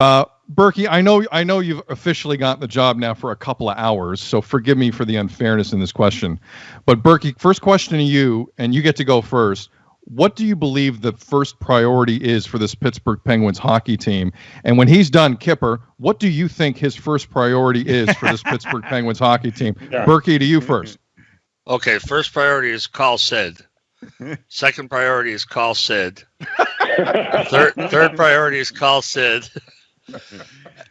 Berkey, I know you've officially got the job now for a couple of hours, so forgive me for the unfairness in this question. But Berkey, first question to you, and you get to go first. What do you believe the first priority is for this Pittsburgh Penguins hockey team? And when he's done, Kipper, what do you think his first priority is for this Pittsburgh Penguins hockey team? Yeah. Berkey, to you first. Okay, first priority is call Sid. Second priority is call Sid. Third priority is call Sid.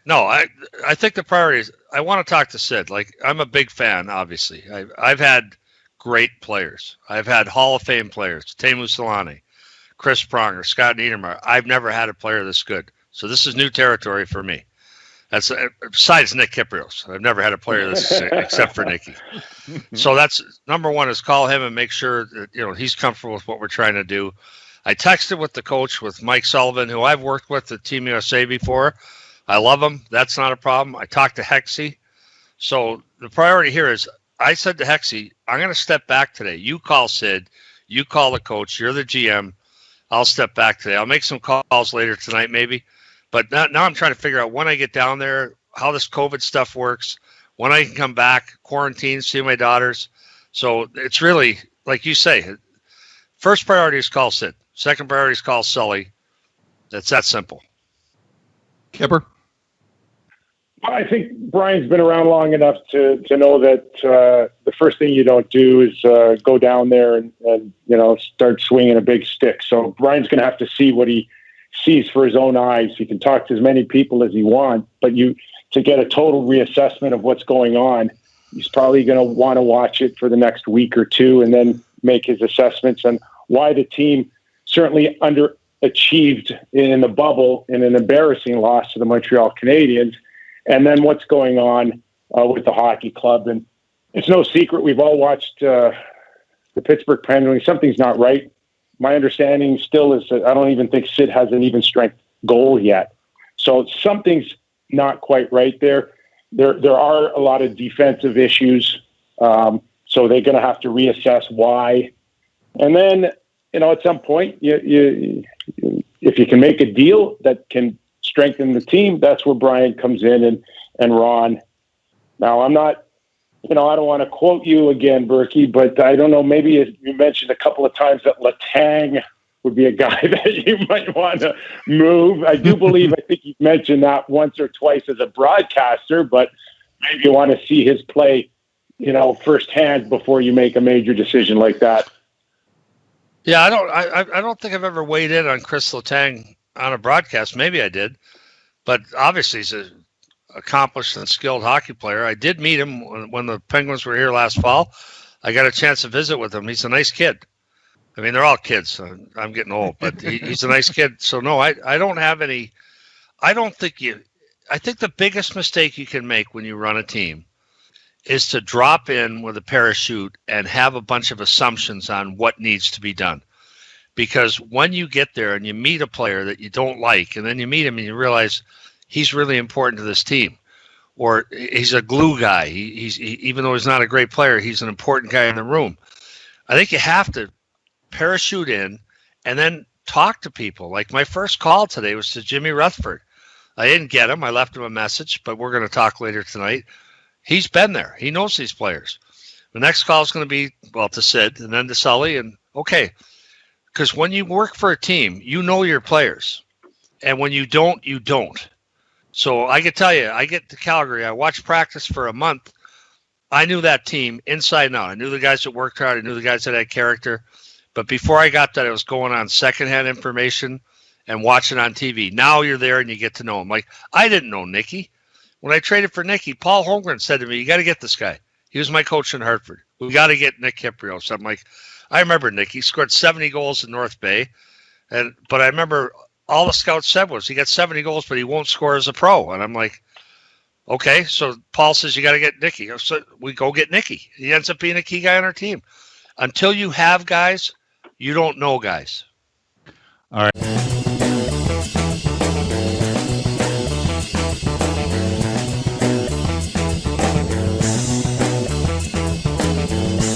No, I think the priority is I want to talk to Sid. Like, I'm a big fan, obviously. I've had great players. I've had Hall of Fame players, Teemu Selanne, Chris Pronger, Scott Niedermayer. I've never had a player this good. So this is new territory for me. That's besides Nick Kypreos. I've never had a player this except for Nicky. So that's number one, is call him and make sure that he's comfortable with what we're trying to do. I texted with the coach, with Mike Sullivan, who I've worked with at Team USA before. I love him. That's not a problem. I talked to Hexy. So the priority here is, I said to Hexy, I'm going to step back today. You call Sid. You call the coach. You're the GM. I'll step back today. I'll make some calls later tonight maybe. But now I'm trying to figure out when I get down there, how this COVID stuff works, when I can come back, quarantine, see my daughters. So it's really, like you say, first priority is call Sid. Second priority is call Sully. That's that simple. Kipper? I think Brian's been around long enough to know that the first thing you don't do is go down there and start swinging a big stick. So Brian's going to have to see what he sees for his own eyes. He can talk to as many people as he wants, but to get a total reassessment of what's going on, he's probably going to want to watch it for the next week or two and then make his assessments on why the team certainly underachieved in the bubble in an embarrassing loss to the Montreal Canadiens. And then what's going on with the hockey club. And it's no secret, we've all watched the Pittsburgh Penguins. Something's not right. My understanding still is that I don't even think Sid has an even strength goal yet. So something's not quite right there. There are a lot of defensive issues. So they're going to have to reassess why. And then, at some point, if you can make a deal that can strengthen the team, that's where Brian comes in and Ron. Now, I'm not, I don't want to quote you again, Berkey, but I don't know, maybe you mentioned a couple of times that Letang would be a guy that you might want to move. I think you've mentioned that once or twice as a broadcaster, but maybe you want to see his play, firsthand before you make a major decision like that. Yeah, I don't think I've ever weighed in on Chris Letang on a broadcast. Maybe I did, but obviously he's an accomplished and skilled hockey player. I did meet him when the Penguins were here last fall. I got a chance to visit with him. He's a nice kid. I mean, they're all kids. So I'm getting old, but he's a nice kid. So no, I don't have any. I think the biggest mistake you can make when you run a team is to drop in with a parachute and have a bunch of assumptions on what needs to be done. Because when you get there and you meet a player that you don't like, and then you meet him and you realize he's really important to this team, or he's a glue guy. Even though he's not a great player, he's an important guy in the room. I think you have to parachute in and then talk to people. Like my first call today was to Jimmy Rutherford. I didn't get him. I left him a message, but we're going to talk later tonight. He's been there. He knows these players. The next call is going to be, to Sid and then to Sully. And okay, because when you work for a team, you know your players. And when you don't, you don't. So I can tell you, I get to Calgary. I watched practice for a month. I knew that team inside and out. I knew the guys that worked hard. I knew the guys that had character. But before I got that, I was going on secondhand information and watching on TV. Now you're there and you get to know him. Like, I didn't know Nicky. When I traded for Nicky, Paul Holmgren said to me, you got to get this guy. He was my coach in Hartford. We got to get Nick Kypreos. I'm like, I remember Nick. He scored 70 goals in North Bay. But I remember all the scouts said was he got 70 goals, but he won't score as a pro. And I'm like, okay. So Paul says you got to get Nicky. So we go get Nicky. He ends up being a key guy on our team. Until you have guys, you don't know guys. All right.